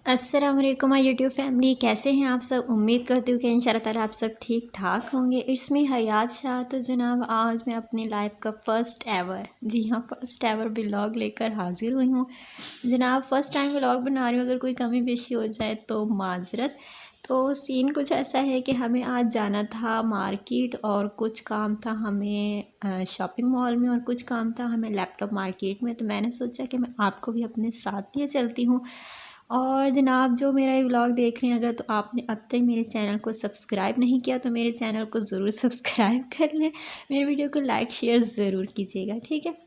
अस्सलाम वालेकुम my YouTube family, कैसे हैं आप सब। उम्मीद करती हूँ कि इंशाल्लाह ताला आप सब ठीक ठाक होंगे। इट्स मी हयात शाह। तो जनाब आज मैं अपनी लाइफ का फ़र्स्ट एवर, जी हाँ फ़र्स्ट एवर व्लॉग लेकर हाज़िर हुई हूँ। जनाब फ़र्स्ट टाइम व्लॉग बना रही हूँ, अगर कोई कमी पेशी हो जाए तो माज़रत। तो सीन कुछ ऐसा है कि हमें आज जाना था मार्केट और कुछ काम था हमें शॉपिंग मॉल में और कुछ काम था हमें लैपटॉप मार्केट में। तो मैंने सोचा कि मैं आपको भी अपने साथ लिए चलती हूँ। और जनाब जो मेरा ये व्लॉग देख रहे हैं, अगर तो आपने अब तक मेरे चैनल को सब्सक्राइब नहीं किया तो मेरे चैनल को ज़रूर सब्सक्राइब कर लें। मेरे वीडियो को लाइक शेयर ज़रूर कीजिएगा, ठीक है।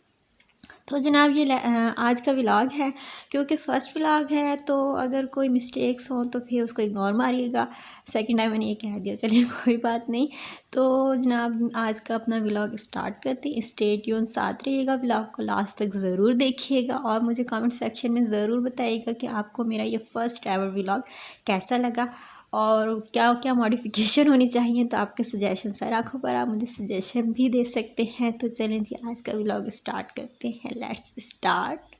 तो जनाब ये आज का व्लॉग है, क्योंकि फ़र्स्ट व्लॉग है तो अगर कोई मिस्टेक्स हो तो फिर उसको इग्नोर मारिएगा। सेकंड टाइम मैंने ये कह दिया, चलिए कोई बात नहीं। तो जनाब आज का अपना व्लॉग स्टार्ट करते हैं। स्टे ट्यून, साथ रहिएगा, व्लॉग को लास्ट तक ज़रूर देखिएगा और मुझे कमेंट सेक्शन में ज़रूर बताइएगा कि आपको मेरा ये फ़र्स्ट एवर व्लॉग कैसा लगा और क्या क्या मॉडिफिकेशन होनी चाहिए। तो आपके सजेशन सर आँखों पर, आप मुझे सजेशन भी दे सकते हैं। तो चलें जी आज का व्लॉग स्टार्ट करते हैं। Let's start.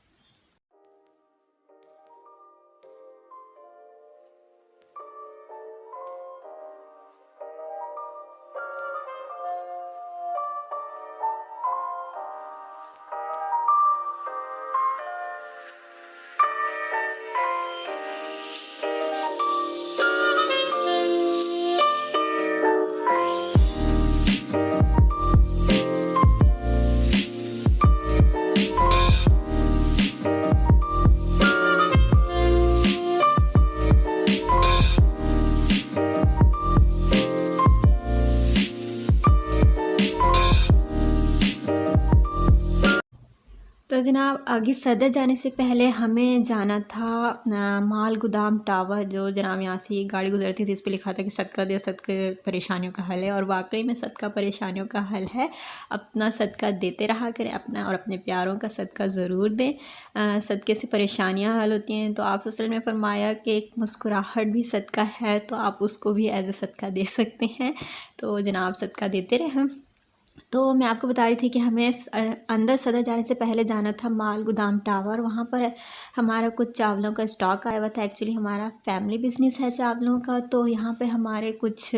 तो जनाब आगे सदर जाने से पहले हमें जाना था माल गोदाम टावर। जो जनाब यहाँ से गाड़ी गुजरती थी, इस पर लिखा था कि सदका दे, सदका परेशानियों का हल है। और वाकई में सदका परेशानियों का हल है। अपना सदका देते रहा करें, अपना और अपने प्यारों का सदका ज़रूर दें। सदक़े से परेशानियाँ हल होती हैं। तो आप असल में फरमाया कि एक मुस्कुराहट भी सदका है, तो आप उसको भी एज ए सदका दे सकते हैं। तो जनाब सदका देते रहें। तो मैं आपको बता रही थी कि हमें अंदर सदर जाने से पहले जाना था माल गोदाम टावर। वहाँ पर हमारा कुछ चावलों का स्टॉक आया हुआ था। एक्चुअली हमारा फैमिली बिजनेस है चावलों का, तो यहाँ पे हमारे कुछ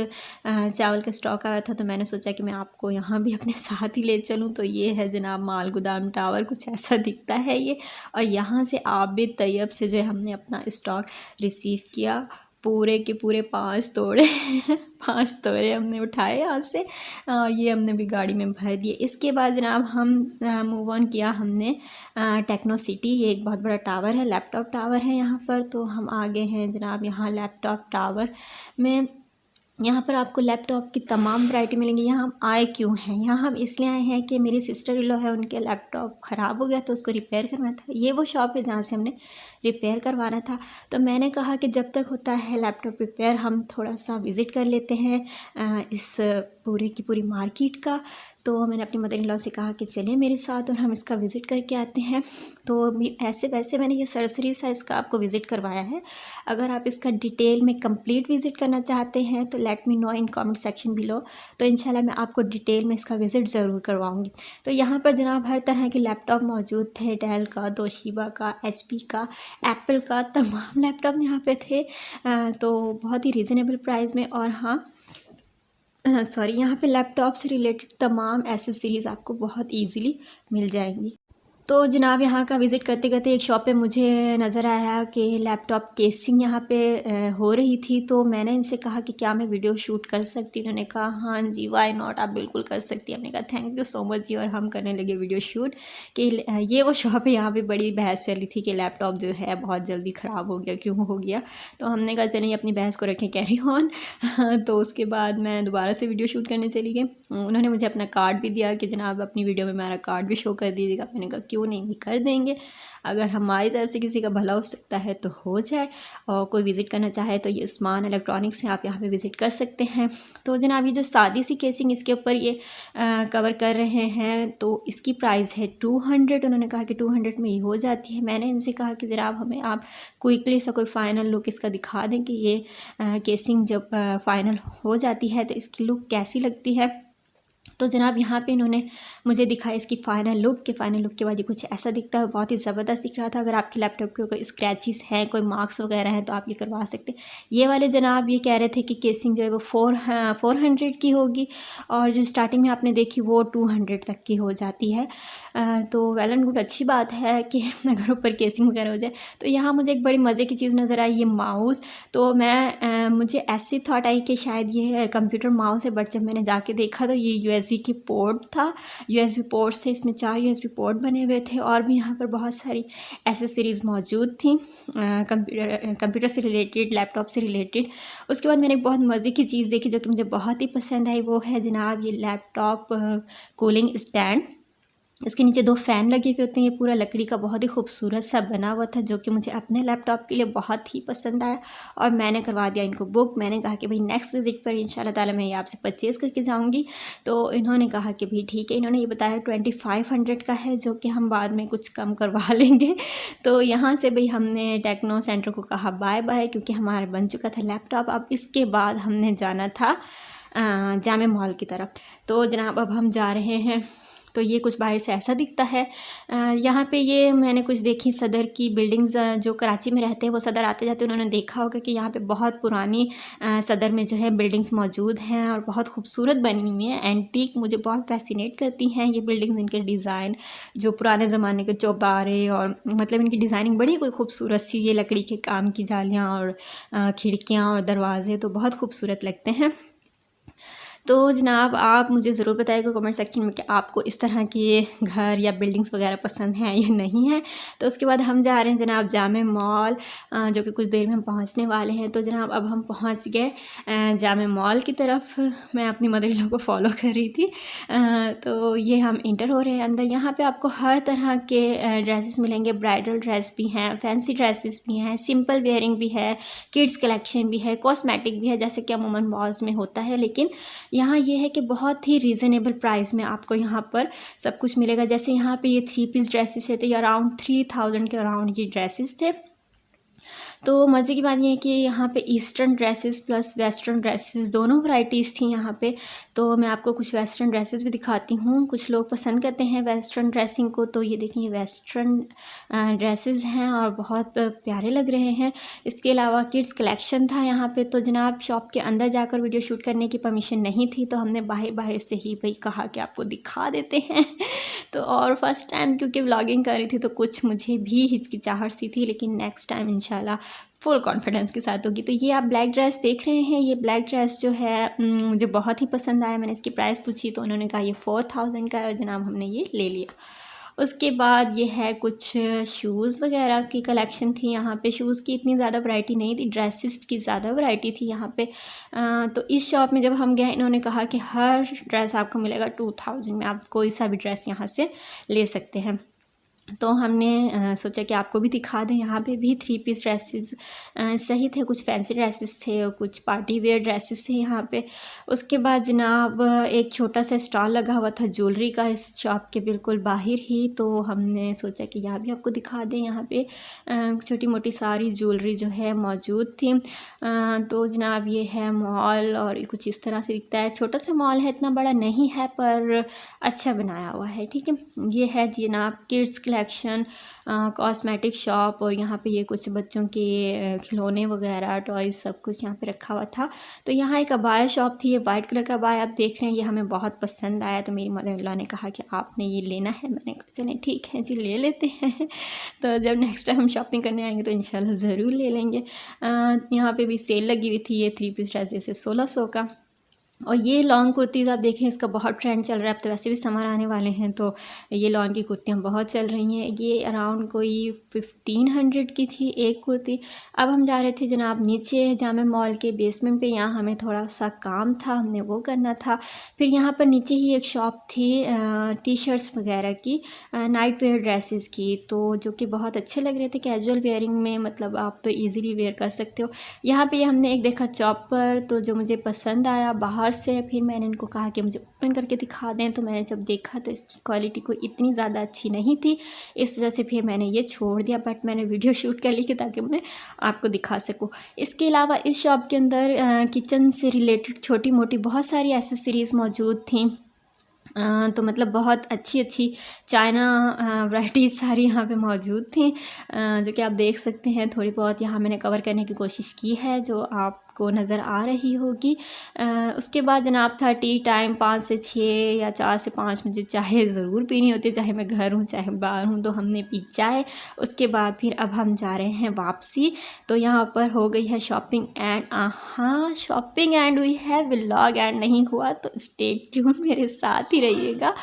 चावल का स्टॉक आया था। तो मैंने सोचा कि मैं आपको यहाँ भी अपने साथ ही ले चलूँ। तो ये है जनाब माल गोदाम टावर, कुछ ऐसा दिखता है ये। और यहाँ से आबिद तैयब से जो है हमने अपना स्टॉक रिसीव किया। पूरे के पूरे 5 तोड़े 5 तोड़े हमने उठाए यहाँ से और ये हमने भी गाड़ी में भर दिए। इसके बाद जनाब हम मूव ऑन किया हमने टेक्नो सिटी। ये एक बहुत बड़ा टावर है, लैपटॉप टावर है यहाँ पर। तो हम आगे हैं जनाब यहाँ लैपटॉप टावर में। यहाँ पर आपको लैपटॉप की तमाम वैरायटी मिलेंगी। यहाँ हम आए क्यों हैं, यहाँ हम इसलिए आए हैं कि मेरी सिस्टर इन लॉ है, उनके लैपटॉप ख़राब हो गया तो उसको रिपेयर करवाना था। ये वो शॉप है जहाँ से हमने रिपेयर करवाना था। तो मैंने कहा कि जब तक होता है लैपटॉप रिपेयर हम थोड़ा सा विज़िट कर लेते हैं इस पूरे की पूरी मार्केट का। तो मैंने अपनी मदर इन लॉ से कहा कि चलिए मेरे साथ और हम इसका विज़िट करके आते हैं। तो ऐसे वैसे मैंने ये सरसरी सा इसका आपको विज़िट करवाया है। अगर आप इसका डिटेल में कंप्लीट विज़िट करना चाहते हैं तो let me know in comment section below. तो इंशाल्लाह मैं आपको डिटेल में इसका विज़िट ज़रूर करवाऊँगी। तो यहाँ पर जनाब हर तरह के लैपटॉप मौजूद थे। डेल का, तोशिबा का, HP का, एप्पल का, तमाम लैपटॉप यहाँ पे थे। तो बहुत ही रीज़नेबल प्राइस में। और हाँ सॉरी, यहाँ पे लैपटॉप से रिलेटेड तमाम एसेसरीज़ आपको बहुत इजीली मिल जाएंगी। तो जनाब यहाँ का विज़िट करते करते एक शॉप पे मुझे नज़र आया कि लैपटॉप केसिंग यहाँ पे हो रही थी। तो मैंने इनसे कहा कि क्या मैं वीडियो शूट कर सकती हूँ। उन्होंने कहा हाँ जी, वाई नॉट, आप बिल्कुल कर सकती हैं। हमने कहा थैंक यू सो मच जी। और हम करने लगे वीडियो शूट कि ये वो शॉप है। यहाँ पे बड़ी बहस चल रही थी कि लैपटॉप जो है बहुत जल्दी ख़राब हो गया, क्यों हो गया। तो हमने कहा चलिए अपनी बहस को रखें, कैरी ऑन। तो उसके बाद मैं दोबारा से वीडियो शूट करने चली गई। उन्होंने मुझे अपना कार्ड भी दिया कि जनाब अपनी वीडियो में मेरा कार्ड भी शो कर दीजिएगा। मैंने कहा क्यों नहीं, कर देंगे। अगर हमारी तरफ से किसी का भला हो सकता है तो हो जाए। और कोई विज़िट करना चाहे तो ये उस्मान इलेक्ट्रॉनिक्स है, आप यहाँ पे विज़िट कर सकते हैं। तो जनाब ये जो सादी सी केसिंग इसके ऊपर ये कवर कर रहे हैं, तो इसकी प्राइस है 200। उन्होंने कहा कि 200 में ये हो जाती है। मैंने इनसे कहा कि जनाब हमें आप क्विकली सा कोई फ़ाइनल लुक इसका दिखा दें कि ये केसिंग जब फ़ाइनल हो जाती है तो इसकी लुक कैसी लगती है। तो जनाब यहाँ पे इन्होंने मुझे दिखाया इसकी फ़ाइनल लुक के बाद ये कुछ ऐसा दिखता है, बहुत ही ज़बरदस्त दिख रहा था। अगर आपके लैपटॉप के कोई स्क्रैचेस हैं, कोई मार्क्स वगैरह हैं तो आप ये करवा सकते हैं। ये वाले जनाब ये कह रहे थे कि केसिंग जो है वो 400 की होगी और जो स्टार्टिंग में आपने देखी वो 200 तक की हो जाती है। तो वेल एंड गुड, अच्छी बात है कि अगर ऊपर केसिंग वगैरह हो जाए। तो यहाँ मुझे एक बड़ी मज़े की चीज़ नज़र आई, ये माउस। तो मुझे ऐसी थॉट आई कि शायद ये कंप्यूटर माउस है, बट जब मैंने जाके देखा तो ये USB की पोर्ट था, USB पोर्ट्स थे, इसमें 4 USB पोर्ट बने हुए थे और भी यहाँ पर बहुत सारी एसेसरीज़ मौजूद थी कंप्यूटर से रिलेटेड, लैपटॉप से रिलेटेड। उसके बाद मैंने एक बहुत मज़े की चीज़ देखी जो कि मुझे बहुत ही पसंद आई, वो है जनाब ये लैपटॉप कूलिंग स्टैंड। इसके नीचे 2 फ़ैन लगे हुए होते हैं। ये पूरा लकड़ी का बहुत ही खूबसूरत सा बना हुआ था जो कि मुझे अपने लैपटॉप के लिए बहुत ही पसंद आया और मैंने करवा दिया इनको बुक। मैंने कहा कि भाई नेक्स्ट विज़िट पर इंशाल्लाह ताला मैं ये आपसे परचेज़ करके जाऊंगी। तो इन्होंने कहा कि भाई ठीक है। इन्होंने ये बताया 2500 का है जो कि हम बाद में कुछ कम करवा लेंगे। तो यहाँ से भाई हमने टेक्नो सेंटर को कहा बाय बाय, क्योंकि हमारा बन चुका था लैपटॉप। अब इसके बाद हमने जाना था जामे मॉल की तरफ। तो जनाब अब हम जा रहे हैं। तो ये कुछ बाहर से ऐसा दिखता है। यहाँ पे ये मैंने कुछ देखी सदर की बिल्डिंग्स, जो कराची में रहते हैं वो सदर आते जाते उन्होंने देखा होगा कि यहाँ पे बहुत पुरानी सदर में जो है बिल्डिंग्स मौजूद हैं और बहुत खूबसूरत बनी हुई हैं। एंटीक मुझे बहुत फैसिनेट करती हैं ये बिल्डिंग्स, इनके डिज़ाइन, जो पुराने ज़माने के चौबारे और मतलब इनकी डिज़ाइनिंग बड़ी कोई खूबसूरत सी, ये लकड़ी के काम की जालियाँ और खिड़कियाँ और दरवाजे तो बहुत खूबसूरत लगते हैं। तो जनाब आप मुझे ज़रूर बताइएगा कमेंट सेक्शन में कि आपको इस तरह के घर या बिल्डिंग्स वगैरह पसंद हैं या नहीं है। तो उसके बाद हम जा रहे हैं जनाब जामे मॉल, जो कि कुछ देर में हम पहुंचने वाले हैं। तो जनाब अब हम पहुंच गए जामे मॉल की तरफ। मैं अपनी मदर इन लॉ को फॉलो कर रही थी। तो ये हम इंटर हो रहे हैं अंदर। यहाँ पर आपको हर तरह के ड्रेसेस मिलेंगे। ब्राइडल ड्रेस भी हैं, फैंसी ड्रेसेस भी हैं, सिंपल वेयरिंग भी है, किड्स कलेक्शन भी है, कॉस्मेटिक भी है, जैसे कि अमूमन मॉल्स में होता है। लेकिन यहाँ ये है कि बहुत ही रीज़नेबल प्राइस में आपको यहाँ पर सब कुछ मिलेगा। जैसे यहाँ पे ये 3 पीस ड्रेसेस थे, ये अराउंड 3000 के अराउंड ये ड्रेसेस थे। तो मज़े की बात ये है कि यहाँ पे eastern dresses plus western dresses दोनों वैरायटीज़ थी यहाँ पे। तो मैं आपको कुछ वेस्टर्न ड्रेसेस भी दिखाती हूँ। कुछ लोग पसंद करते हैं वेस्टर्न ड्रेसिंग को, तो ये देखिए ये वेस्टर्न ड्रेसेस हैं और बहुत प्यारे लग रहे हैं। इसके अलावा किड्स कलेक्शन था यहाँ पे। तो जनाब शॉप के अंदर जाकर वीडियो शूट करने की परमिशन नहीं थी, तो हमने बाहर से ही भाई कहा कि आपको दिखा देते हैं। तो और फर्स्ट टाइम क्योंकि व्लॉगिंग कर रही थी तो कुछ मुझे भी हिचकिचाहट सी थी, लेकिन नेक्स्ट टाइम इंशाल्लाह फुल कॉन्फिडेंस के साथ होगी। तो ये आप ब्लैक ड्रेस देख रहे हैं, ये ब्लैक ड्रेस जो है मुझे बहुत ही पसंद आया। मैंने इसकी प्राइस पूछी तो उन्होंने कहा ये 4000 का है और जनाब हमने ये ले लिया। उसके बाद ये है कुछ शूज़ वगैरह की कलेक्शन थी यहाँ पे। शूज़ की इतनी ज़्यादा वैरायटी नहीं थी, ड्रेसेस की ज़्यादा वैरायटी थी यहाँ पे। तो इस शॉप में जब हम गए इन्होंने कहा कि हर ड्रेस आपको मिलेगा 2000 में, आप कोई सा भी ड्रेस यहाँ से ले सकते हैं। तो हमने सोचा कि आपको भी दिखा दें। यहाँ पे भी 3 पीस ड्रेसेस सही थे, कुछ फैंसी ड्रेसेस थे और कुछ पार्टी वेयर ड्रेसेस थे यहाँ पे। उसके बाद जनाब एक छोटा सा स्टॉल लगा हुआ था ज्वेलरी का इस शॉप के बिल्कुल बाहर ही। तो हमने सोचा कि यहाँ भी आपको दिखा दें। यहाँ पे छोटी मोटी सारी ज्वेलरी जो है मौजूद थी। तो जनाब ये है मॉल और कुछ इस तरह से दिखता है। छोटा सा मॉल है, इतना बड़ा नहीं है पर अच्छा बनाया हुआ है, ठीक है। ये है जनाब किड्स कलेक्शन, कॉस्मेटिक शॉप और यहाँ पे ये कुछ बच्चों के खिलौने वगैरह टॉयज़ सब कुछ यहाँ पे रखा हुआ था। तो यहाँ एक अबाया शॉप थी, ये वाइट कलर का अबाया आप देख रहे हैं, ये हमें बहुत पसंद आया। तो मेरी मदर इन लॉ ने कहा कि आपने ये लेना है। मैंने कहा चलें ठीक है जी ले लेते हैं। तो जब नेक्स्ट टाइम हम शॉपिंग करने आएंगे तो इंशाल्लाह ज़रूर ले लेंगे। यहाँ पे भी सेल लगी हुई थी, ये 3 पीस ड्रेस जैसे 1600 का। और ये लॉन्ग कुर्तीज़ आप देखें इसका बहुत ट्रेंड चल रहा है। अब तो वैसे भी समर आने वाले हैं तो ये लॉन्ग की कुर्तियाँ बहुत चल रही हैं। ये अराउंड कोई 1500 की थी एक कुर्ती। अब हम जा रहे थे जनाब नीचे जामे मॉल के बेसमेंट पे, यहाँ हमें थोड़ा सा काम था, हमने वो करना था। फिर यहाँ पर नीचे ही एक शॉप थी टी शर्ट्स वगैरह की, नाइट वेयर ड्रेसेस की, तो जो कि बहुत अच्छे लग रहे थे कैजुअल वेयरिंग में, मतलब आप तो ईज़िली वेयर कर सकते हो। यहाँ पर हमने एक देखा चॉपर, तो जो मुझे पसंद आया बाहर से। फिर मैंने इनको कहा कि मुझे ओपन करके दिखा दें, तो मैंने जब देखा तो इसकी क्वालिटी कोई इतनी ज़्यादा अच्छी नहीं थी, इस वजह से फिर मैंने ये छोड़ दिया। बट मैंने वीडियो शूट कर ली कि ताकि मैं आपको दिखा सकूं। इसके अलावा इस शॉप के अंदर किचन से रिलेटेड छोटी मोटी बहुत सारी एसेसरीज़ मौजूद थी। तो मतलब बहुत अच्छी अच्छी चाइना वैराइटीज़ सारी यहाँ पे मौजूद थी, जो कि आप देख सकते हैं। थोड़ी बहुत यहाँ मैंने कवर करने की कोशिश की है, जो आपको नज़र आ रही होगी। उसके बाद जनाब था टी टाइम। 5 से 6 या 4 से 5 मुझे चाय ज़रूर पीनी होती है, चाहे मैं घर हूँ चाहे बाहर हूँ, तो हमने पी चाय। उसके बाद फिर अब हम जा रहे हैं वापसी। तो यहाँ पर हो गई है शॉपिंग एंड, हाँ शॉपिंग एंड हुई है, व्लॉग एंड नहीं हुआ, तो स्टे ट्यून मेरे साथ ही रहिएगा।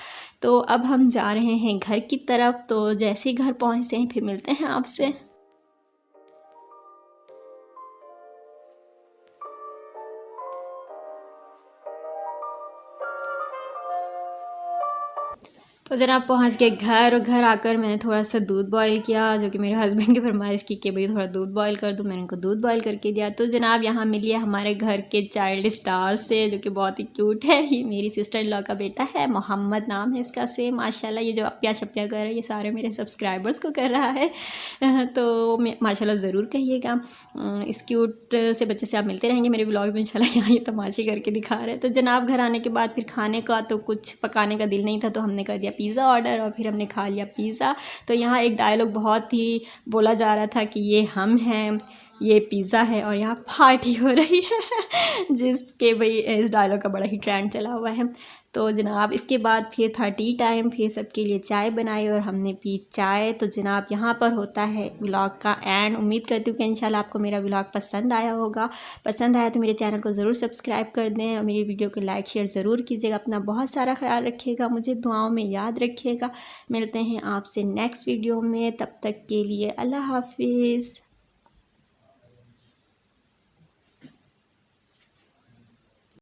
तो अब हम जा रहे हैं घर की तरफ। तो जैसे ही घर पहुँचते हैं फिर मिलते हैं आपसे। तो जनाब पहुंच गए घर, और घर आकर मैंने थोड़ा सा दूध बॉईल किया, जो कि मेरे हस्बैंड की फरमाइश की कि भाई थोड़ा दूध बॉईल कर दूँ। मैंने उनको दूध बॉईल करके दिया। तो जनाब यहाँ मिली है हमारे घर के चाइल्ड स्टार से, जो कि बहुत ही क्यूट है। ये मेरी सिस्टर इन लॉ का बेटा है, मोहम्मद नाम है इसका से। माशाल्लाह ये जो अप्पियाँ शप्पियाँ कर रहा है ये सारे मेरे सब्सक्राइबर्स को कर रहा है। तो माशाल्लाह ज़रूर कहिएगा। इस क्यूट से बच्चे से आप मिलते रहेंगे मेरे ब्लॉग में इंशाल्लाह। यहाँ ये तमाशे करके दिखा रहे हैं। तो जनाब घर आने के बाद फिर खाने का तो कुछ पकाने का दिल नहीं था, तो हमने कर दिया पिज़्ज़ा ऑर्डर, और फिर हमने खा लिया पिज़्ज़ा। तो यहाँ एक डायलॉग बहुत ही बोला जा रहा था कि ये हम हैं, ये पिज़्ज़ा है और यहाँ पार्टी हो रही है जिसके भाई इस डायलॉग का बड़ा ही ट्रेंड चला हुआ है। तो जनाब इसके बाद फिर था टी टाइम। फिर सबके लिए चाय बनाई और हमने पी चाय। तो जनाब यहाँ पर होता है व्लॉग का एंड। उम्मीद करती हूँ कि इंशाल्लाह आपको मेरा व्लॉग पसंद आया होगा। पसंद आया तो मेरे चैनल को ज़रूर सब्सक्राइब कर दें और मेरी वीडियो को लाइक शेयर ज़रूर कीजिएगा। अपना बहुत सारा ख्याल रखिएगा, मुझे दुआओं में याद रखिएगा। मिलते हैं आपसे नेक्स्ट वीडियो में, तब तक के लिए अल्लाह हाफिज़।